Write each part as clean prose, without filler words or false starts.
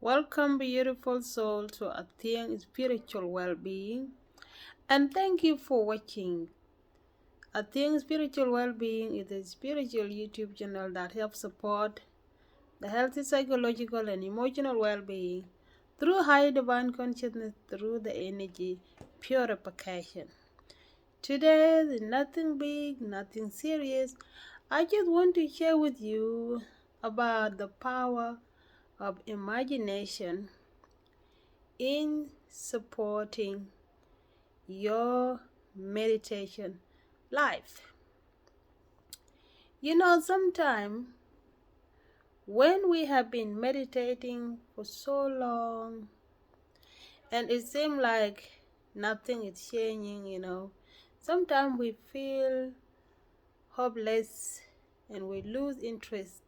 Welcome, beautiful soul, to Athing Spiritual Well-Being, and thank you for watching. Athing Spiritual Well-Being is a spiritual YouTube channel that helps support the healthy psychological and emotional well-being through high divine consciousness through the energy purification. Today is nothing big, nothing serious. I just want to share with you about the power of imagination in supporting your meditation life. Sometimes when we have been meditating for so long and it seems like nothing is changing, sometimes we feel hopeless and we lose interest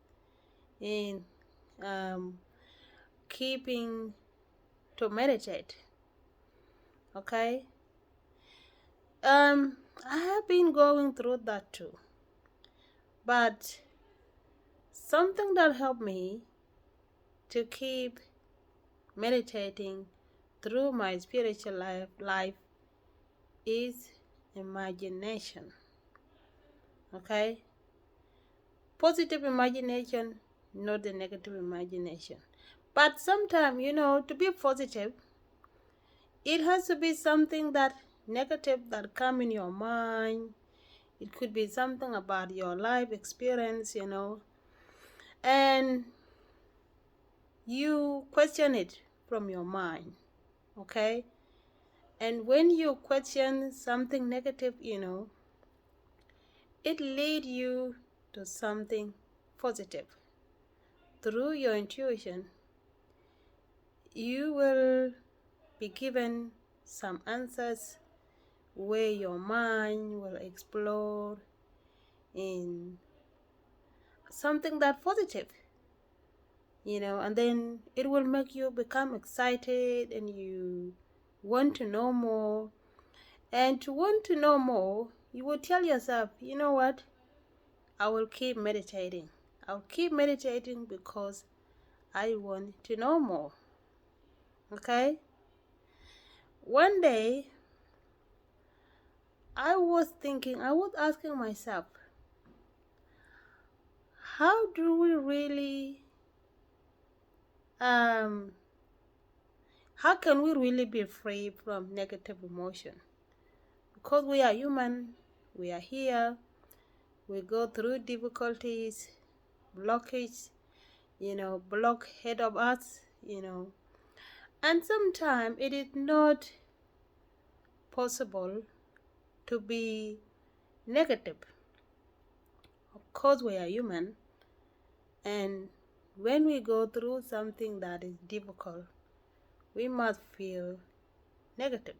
in um, keeping to meditate. Okay? I have been going through that too. But something that helped me to keep meditating through my spiritual life is imagination. Okay? Positive imagination, not the negative imagination. But sometimes, to be positive, it has to be something that negative that come in your mind. It could be something about your life experience, and you question it from your mind. Okay? And when you question something negative, it leads you to something positive. Through your intuition, you will be given some answers where your mind will explore in something that positive, and then it will make you become excited and you want to know more. And to want to know more, you will tell yourself, you know what? I will keep meditating. I'll keep meditating because I want to know more. Okay? One day, I was asking myself, how do we really, um, how can we really be free from negative emotion? Because we are human, we are here, we go through difficulties, blockage, block ahead of us, and sometimes it is not possible to be negative. Of course, we are human, and when we go through something that is difficult, we must feel negative.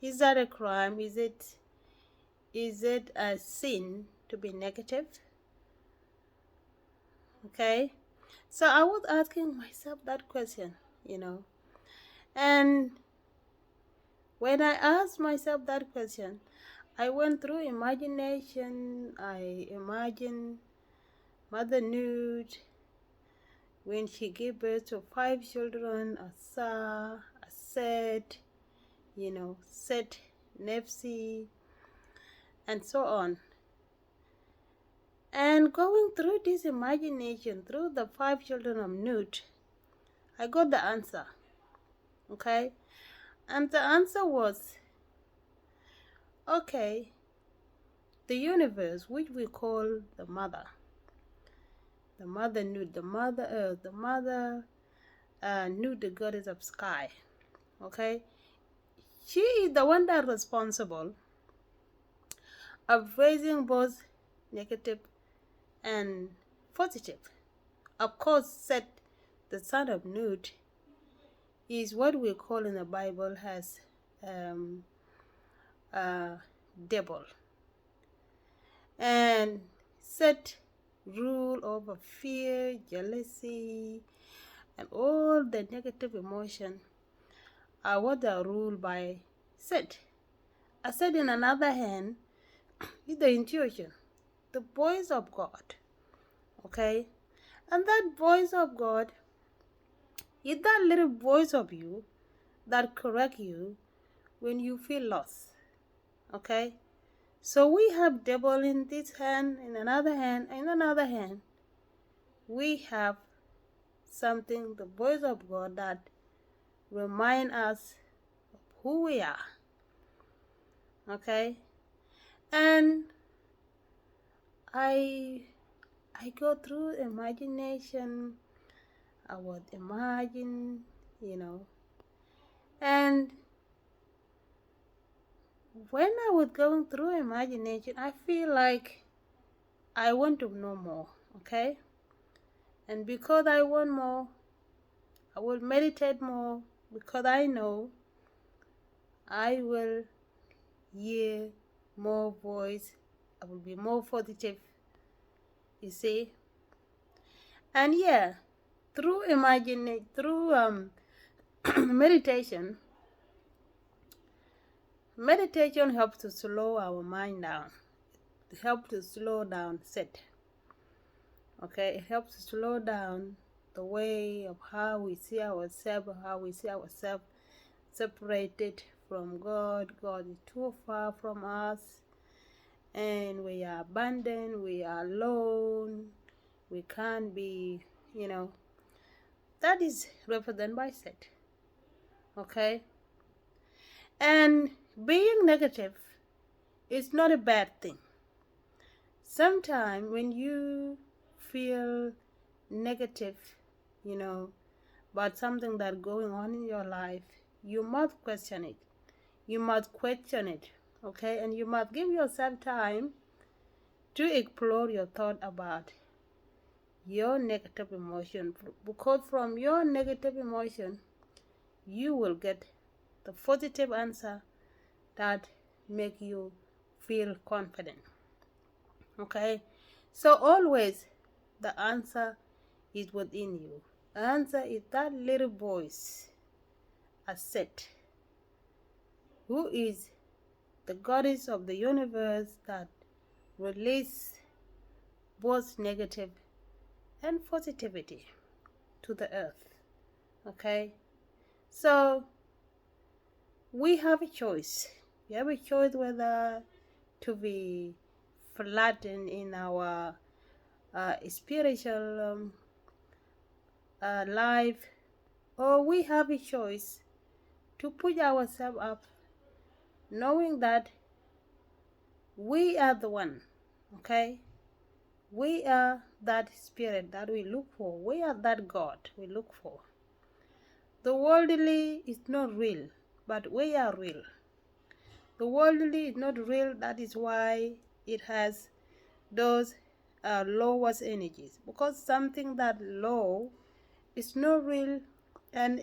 Is that a crime? Is it a sin to be negative? Okay? So I was asking myself that question, And when I asked myself that question, I went through imagination. I imagined Mother Nude when she gave birth to 5 children, Asa, Aset, Set, Nepsi, and so on. And going through this imagination, through the 5 children of Nut, I got the answer. Okay? And the answer was, okay, the universe, which we call the mother Nut, the mother earth, the mother Nut, the goddess of sky. Okay? She is the one that is responsible of raising both negative and positive. Of course, Set, the son of Nut, is what we call in the Bible as devil. And Set rule over fear, jealousy, and all the negative emotion are what are ruled by Set. Set, in another hand, is the intuition, the voice of God. Okay? And that voice of God It's that little voice of you that correct you when you feel lost. Okay? So we have devil in this hand, in another hand, in another hand. We have something, the voice of God, that remind us of who we are. Okay? And I go through imagination. I would imagine, and when I was going through imagination, I feel like I want to know more, okay? And because I want more, I will meditate more, because I know I will hear more voice. I will be more positive, you see? And yeah, through meditation, meditation helps to slow our mind down. It helps to slow down set. Okay, it helps to slow down the way of how we see ourselves, separated from God. God is too far from us, and we are abandoned, we are alone, we can't be, that is represented by set. Okay, and being negative is not a bad thing. Sometimes when you feel negative, about something that's going on in your life, you must question it. You must question it, okay? And you must give yourself time to explore your thought about your negative emotion, because from your negative emotion, you will get the positive answer that make you feel confident, okay? So always the answer is within you. The answer is that little voice, Aset, who is the goddess of the universe that releases both negative and positivity to the earth. Okay? So we have a choice. We have a choice whether to be flattened in our spiritual life, or we have a choice to push ourselves up, knowing that we are the one, okay? We are that spirit that we look for. We are that God we look for. The worldly is not real, but we are real. The worldly is not real, that is why it has those lowest energies. Because something that low is not real and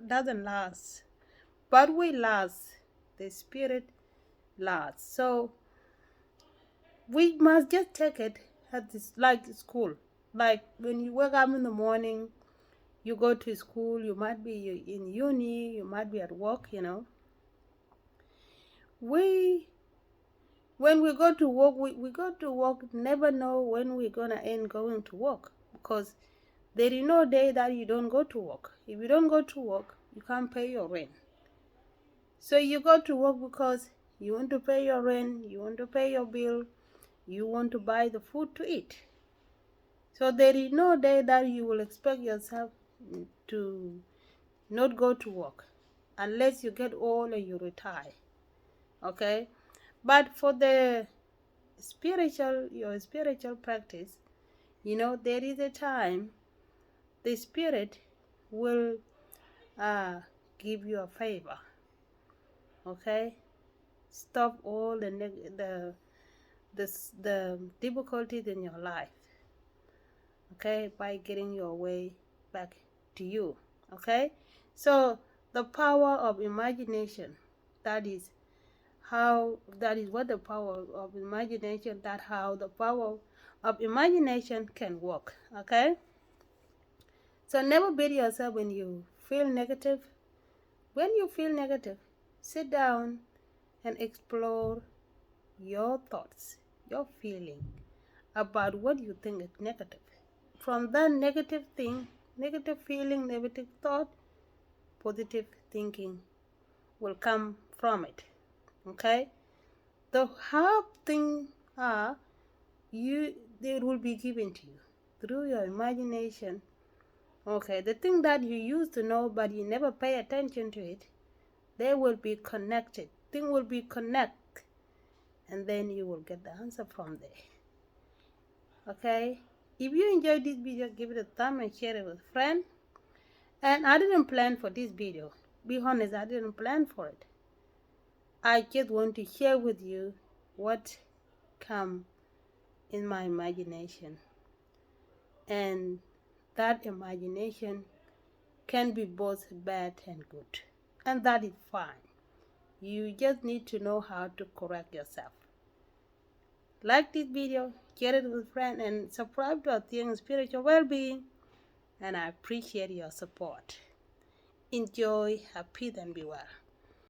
doesn't last. But we last. The spirit lasts. So we must just take it as this, like school. Like when you wake up in the morning, you go to school, you might be in uni, you might be at work, When we go to work, we go to work, never know when we're going to end going to work. Because there is no day that you don't go to work. If you don't go to work, you can't pay your rent. So you go to work because you want to pay your rent, you want to pay your bill, you want to buy the food to eat. So there is no day that you will expect yourself to not go to work unless you get old and you retire. Okay? But for your spiritual practice, there is a time the spirit will give you a favor. Okay? Stop all the difficulties in your life. Okay, by getting your way back to you. Okay, so the power of imagination, that is what the power of imagination, how the power of imagination can work. Okay, so never beat yourself when you feel negative. When you feel negative, sit down and explore your thoughts, your feeling about what you think is negative. From that negative thing, negative feeling, negative thought, positive thinking will come from it. Okay? The hard thing are they will be given to you through your imagination. Okay, the thing that you used to know but you never pay attention to it, they will be connected. Thing will be connect, and then you will get the answer from there. Okay, if you enjoyed this video, give it a thumb and share it with a friend. And I didn't plan for this video. Be honest, I didn't plan for it. I just want to share with you what come in my imagination, and that imagination can be both bad and good, and that is fine. You just need to know how to correct yourself. Like this video, share it with friends, and subscribe to Athing Spiritual Wellbeing, and I appreciate your support. Enjoy, have peace, and be well.